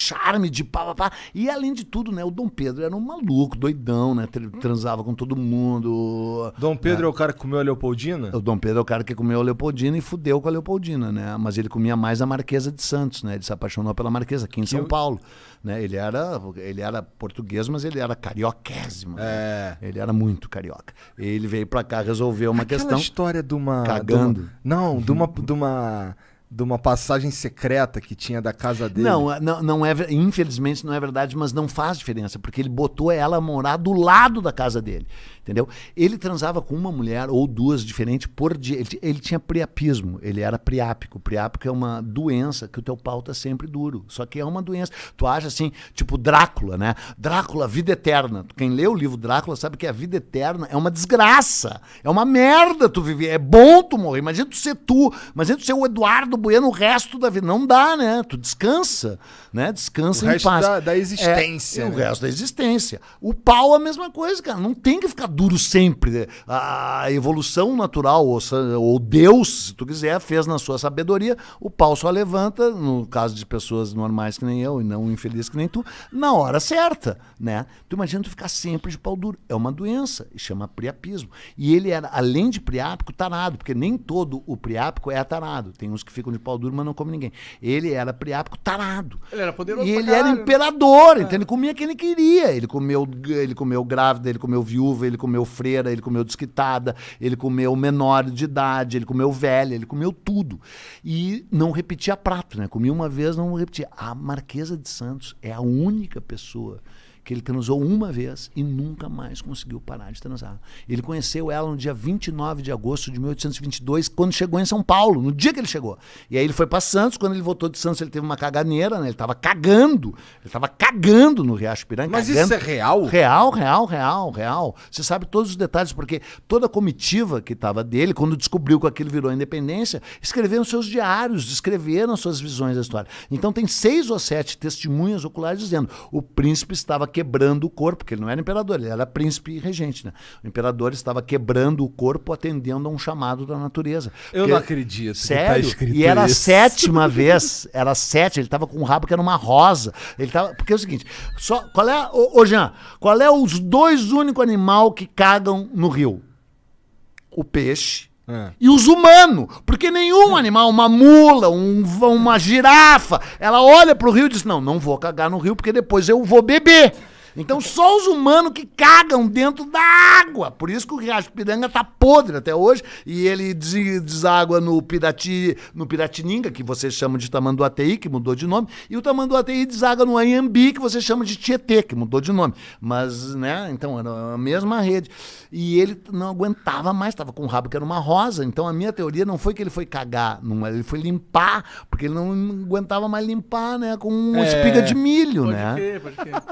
charme de pá, pá, pá. E além de tudo, né, o Dom Pedro era um maluco, doidão, né, transava com todo mundo. Dom Pedro é o cara que comeu a Leopoldina? O Dom Pedro é o cara que comeu a Leopoldina e fudeu com a Leopoldina, né? Mas ele comia mais a Marquesa de Santos, né? Ele se apaixonou pela Marquesa, aqui em São Paulo. Né? Ele era português, mas ele era carioquésimo. Né? Ele era muito carioca. Ele veio pra cá resolver uma questão. Aquela história de uma... Cagando. De uma passagem secreta que tinha da casa dele. Não é, infelizmente não é verdade, mas não faz diferença, porque ele botou ela a morar do lado da casa dele, entendeu? Ele transava com uma mulher ou duas diferentes por dia. Ele tinha priapismo, ele era priápico. Priápico é uma doença que o teu pau tá sempre duro, só que é uma doença. Tu acha assim, tipo Drácula, né? Drácula, vida eterna. Quem lê o livro Drácula sabe que a vida eterna é uma desgraça, é uma merda tu viver. É bom tu morrer, imagina tu ser o Eduardo Bueno o resto da vida. Não dá, né? Tu descansa, né? Descansa em paz. O resto da existência. O resto da existência. O pau é a mesma coisa, cara. Não tem que ficar duro sempre. A evolução natural, ou Deus, se tu quiser, fez na sua sabedoria, o pau só levanta, no caso de pessoas normais que nem eu, e não infelizes que nem tu, na hora certa, né? Tu imagina tu ficar sempre de pau duro. É uma doença, e chama priapismo. E ele era, além de priápico, tarado, porque nem todo o priápico é tarado. Tem uns que ficam de pau duro, mas não come ninguém. Ele era priápico tarado. Ele era poderoso. E ele era imperador, então ele comia quem ele queria. Ele comeu grávida, ele comeu viúva, ele comeu freira, ele comeu desquitada, ele comeu menor de idade, ele comeu velha, ele comeu tudo. E não repetia prato, né? Comia uma vez, não repetia. A Marquesa de Santos é a única pessoa que ele transou uma vez e nunca mais conseguiu parar de transar. Ele conheceu ela no dia 29 de agosto de 1822, quando chegou em São Paulo, no dia que ele chegou. E aí ele foi para Santos, quando ele voltou de Santos ele teve uma caganeira, né? Ele estava cagando no Riacho Piranga. Mas cagando. isso é real? Real. Você sabe todos os detalhes, porque toda a comitiva que estava dele, quando descobriu que aquilo virou independência, escreveram seus diários, descreveram suas visões da história. Então tem 6 ou 7 testemunhas oculares dizendo o príncipe estava quebrando o corpo, porque ele não era imperador, ele era príncipe e regente, né? O imperador estava quebrando o corpo atendendo a um chamado da natureza. Eu não acredito. Sério? Que tá escrito e era isso. a 7ª vez, ele estava com um rabo que era uma rosa. Porque é o seguinte, ô Jean, qual é os 2 únicos animais que cagam no rio? O peixe e os humanos, porque nenhum animal, uma mula, uma girafa, ela olha pro rio e diz, não vou cagar no rio porque depois eu vou beber. Então só os humanos que cagam dentro da água. Por isso que o Riacho Piranga tá podre até hoje e ele deságua no Piratininga, que você chama de Tamanduateí, que mudou de nome, e o Tamanduateí deságua no Anhembi, que você chama de Tietê, que mudou de nome. Mas, né, então era a mesma rede. E ele não aguentava mais, estava com um rabo que era uma rosa. Então a minha teoria não foi que ele foi cagar, ele foi limpar, porque ele não aguentava mais limpar, né, com uma espiga de milho, Pode crer.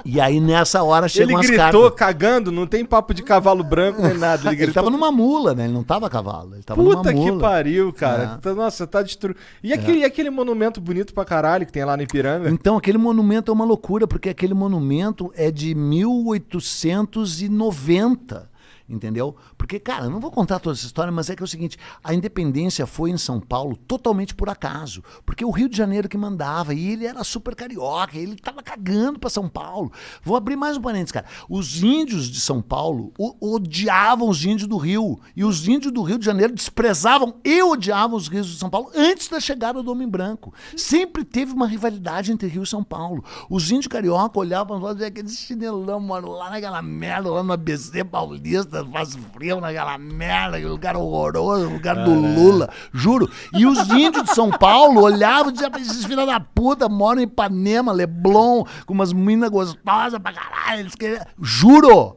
E aí, nessa hora, chegam as cartas. Ele gritou cagando, não tem papo de cavalo branco nem nada. Ele tava numa mula, né? Ele não tava a cavalo. Ele tava numa mula. Puta que pariu, cara. Nossa, tá destruído. E aquele monumento bonito pra caralho que tem lá no Ipiranga? Então, aquele monumento é uma loucura, porque aquele monumento é de 1890. Entendeu? Porque, cara, eu não vou contar toda essa história, mas é que é o seguinte, a independência foi em São Paulo totalmente por acaso, porque o Rio de Janeiro que mandava, e ele era super carioca, ele tava cagando pra São Paulo. Vou abrir mais um parênteses, cara. Os índios de São Paulo odiavam os índios do Rio, e os índios do Rio de Janeiro desprezavam e odiavam os rios de São Paulo antes da chegada do Homem Branco. Sempre teve uma rivalidade entre Rio e São Paulo. Os índios carioca olhavam e aquele chinelão, mano, lá naquela merda, lá no ABC Paulista, faz frio naquela merda, aquele lugar horroroso, lugar do Lula, juro. E os índios de São Paulo olhavam e diziam, esses filhos da puta moram em Ipanema, Leblon, com umas minas gostosas pra caralho, eles queriam... Juro!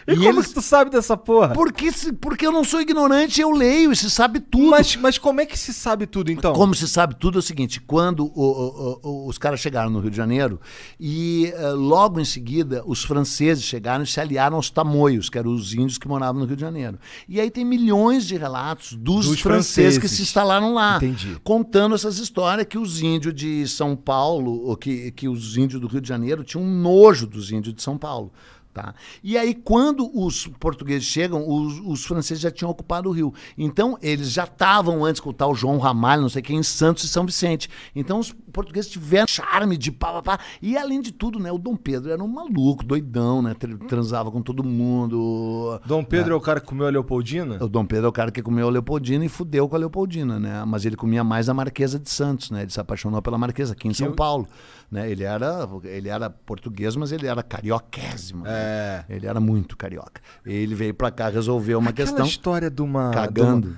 E como que tu sabe dessa porra? Porque eu não sou ignorante, eu leio e se sabe tudo. Mas como é que se sabe tudo, então? Como se sabe tudo é o seguinte, quando os caras chegaram no Rio de Janeiro e logo em seguida os franceses chegaram e se aliaram aos tamoios, que eram os índios que moravam no Rio de Janeiro. E aí tem milhões de relatos dos franceses que se instalaram lá. Entendi. Contando essas histórias que os índios de São Paulo, ou que os índios do Rio de Janeiro tinham um nojo dos índios de São Paulo. Tá? E aí, quando os portugueses chegam, os franceses já tinham ocupado o Rio. Então, eles já estavam antes com o tal João Ramalho, não sei quem, em Santos e São Vicente. Então, os portugueses tiveram charme de pá. E, além de tudo, né, o Dom Pedro era um maluco, doidão, né? Transava com todo mundo. Dom Pedro é o cara que comeu a Leopoldina? O Dom Pedro é o cara que comeu a Leopoldina e fudeu com a Leopoldina, né? Mas ele comia mais a Marquesa de Santos, né? Ele se apaixonou pela Marquesa, aqui em São Paulo. Né? Ele era português, mas ele era carioquésimo. Né? Ele era muito carioca. Ele veio pra cá resolver uma questão. Aquela história de uma... Cagando.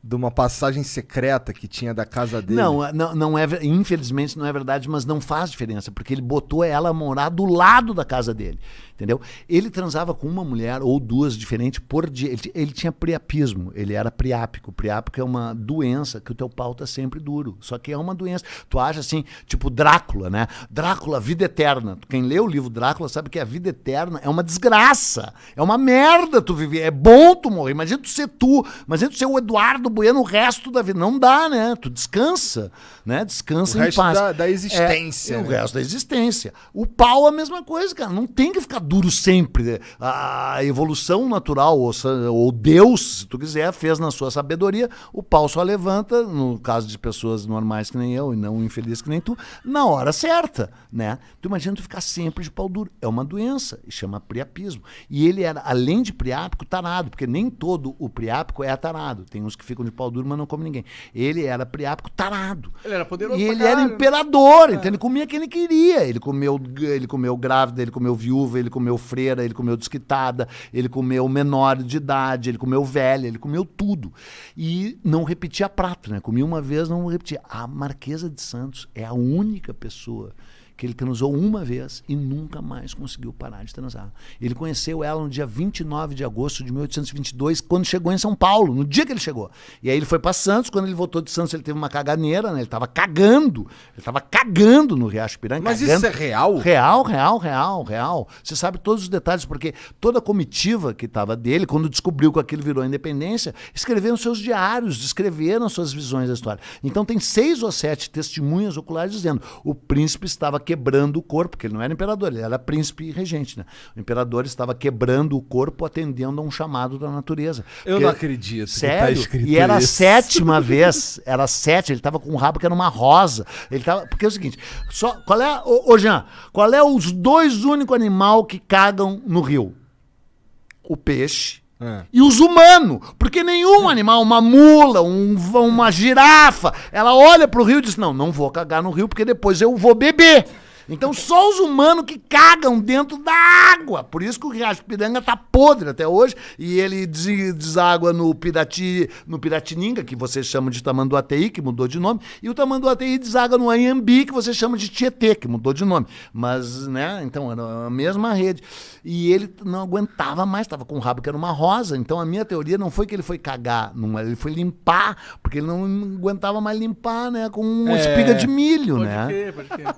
De uma passagem secreta que tinha da casa dele. Não é, infelizmente não é verdade, mas não faz diferença, porque ele botou ela a morar do lado da casa dele, entendeu? Ele transava com uma mulher ou duas diferentes por dia. Ele tinha priapismo, ele era priápico. Priápico é uma doença que o teu pau tá sempre duro, só que é uma doença. Tu acha assim, tipo Drácula, né? Drácula, vida eterna. Quem lê o livro Drácula sabe que a vida eterna é uma desgraça, é uma merda tu viver. É bom tu morrer, imagina tu ser o Eduardo Bueno o resto da vida. Não dá, né? Tu descansa, né? Descansa em paz. O resto da existência. O resto da existência. O pau é a mesma coisa, cara. Não tem que ficar duro sempre. A evolução natural, ou Deus, se tu quiser, fez na sua sabedoria, o pau só levanta, no caso de pessoas normais que nem eu, e não infelizes que nem tu, na hora certa, né? Tu imagina tu ficar sempre de pau duro. É uma doença, e chama priapismo. E ele era, além de priápico, tarado, porque nem todo o priápico é tarado. Tem uns que ficam de pau duro, mas não come ninguém. Ele era priápico tarado. Ele era poderoso. E ele era imperador, então ele comia quem ele queria. Ele comeu grávida, ele comeu viúva, ele comeu freira, ele comeu desquitada, ele comeu menor de idade, ele comeu velha, ele comeu tudo. E não repetia prato, né? Comia uma vez, não repetia. A Marquesa de Santos é a única pessoa que ele transou uma vez e nunca mais conseguiu parar de transar. Ele conheceu ela no dia 29 de agosto de 1822, quando chegou em São Paulo, no dia que ele chegou. E aí ele foi para Santos, quando ele voltou de Santos ele teve uma caganeira, né? Ele estava cagando no Riacho Piranga. Mas cagando. Isso é real? Real. Você sabe todos os detalhes, porque toda a comitiva que estava dele, quando descobriu que aquilo virou independência, escreveram seus diários, descreveram suas visões da história. Então tem 6 ou 7 testemunhas oculares dizendo: o príncipe estava quebrando o corpo, porque ele não era imperador, ele era príncipe e regente, né? O imperador estava quebrando o corpo atendendo a um chamado da natureza. Eu não acredito. Sério? E era a 7ª vez, ele estava com um rabo que era uma rosa. Porque é o seguinte, Jean, qual é os 2 únicos animais que cagam no rio? O peixe e os humanos, porque nenhum animal, uma mula, uma girafa, ela olha pro rio e diz: não vou cagar no rio porque depois eu vou beber. Então só os humanos que cagam dentro da água. Por isso que o Riacho Piranga tá podre até hoje. E ele deságua no Piratininga, que vocês chamam de Tamanduateí, que mudou de nome. E o Tamanduateí deságua no Anhembi, que vocês chamam de Tietê, que mudou de nome. Mas, né, então era a mesma rede. E ele não aguentava mais, estava com um rabo que era uma rosa. Então a minha teoria não foi que ele foi cagar, ele foi limpar, porque ele não aguentava mais limpar, né, com uma espiga de milho, Pode crer.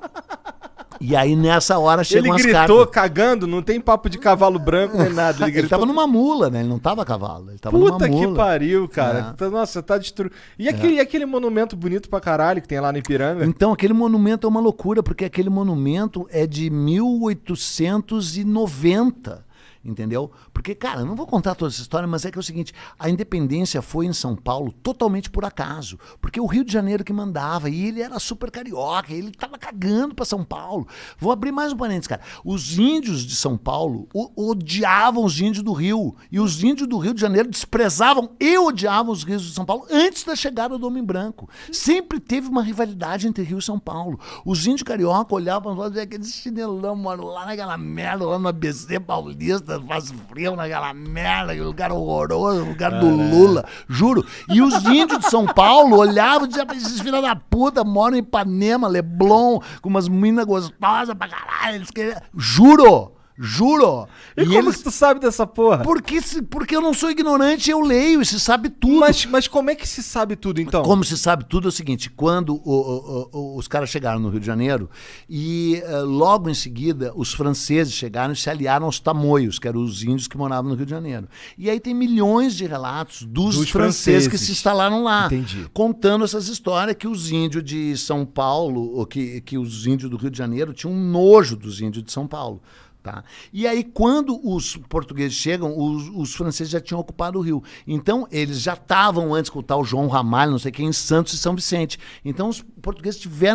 E aí, nessa hora, chegam as cartas. Ele gritou cagando, não tem papo de cavalo branco nem nada. Ele tava numa mula, né? Ele não tava a cavalo. Ele tava numa mula. Puta que pariu, cara. Nossa, tá destruído. E aquele monumento bonito pra caralho que tem lá no Ipiranga? Então, aquele monumento é uma loucura, porque aquele monumento é de 1890. Entendeu? Porque, cara, eu não vou contar toda essa história, mas é que é o seguinte: a independência foi em São Paulo totalmente por acaso, porque o Rio de Janeiro que mandava, e ele era super carioca, ele tava cagando pra São Paulo. Vou abrir mais um parênteses, cara. Os índios de São Paulo odiavam os índios do Rio, e os índios do Rio de Janeiro desprezavam e odiavam os rios de São Paulo antes da chegada do Homem Branco. Sempre teve uma rivalidade entre Rio e São Paulo. Os índios carioca olhavam e diziam: aquele chinelão, mano, lá naquela merda, lá no ABC Paulista, faz frio naquela merda, que lugar horroroso, lugar do Lula, juro. E os índios de São Paulo olhavam e diziam: esses filhos da puta moram em Ipanema, Leblon, com umas meninas gostosas pra caralho, eles queriam... Juro! E como que tu sabe dessa porra? Porque eu não sou ignorante, eu leio e se sabe tudo. Mas como é que se sabe tudo, então? Como se sabe tudo é o seguinte: quando os caras chegaram no Rio de Janeiro e logo em seguida os franceses chegaram e se aliaram aos tamoios, que eram os índios que moravam no Rio de Janeiro. E aí tem milhões de relatos dos franceses que se instalaram lá. Entendi. Contando essas histórias que os índios de São Paulo, ou que os índios do Rio de Janeiro tinham um nojo dos índios de São Paulo. Tá? E aí, quando os portugueses chegam, os franceses já tinham ocupado o Rio. Então, eles já estavam antes com o tal João Ramalho, não sei quem, em Santos e São Vicente. Então, os portugueses tiveram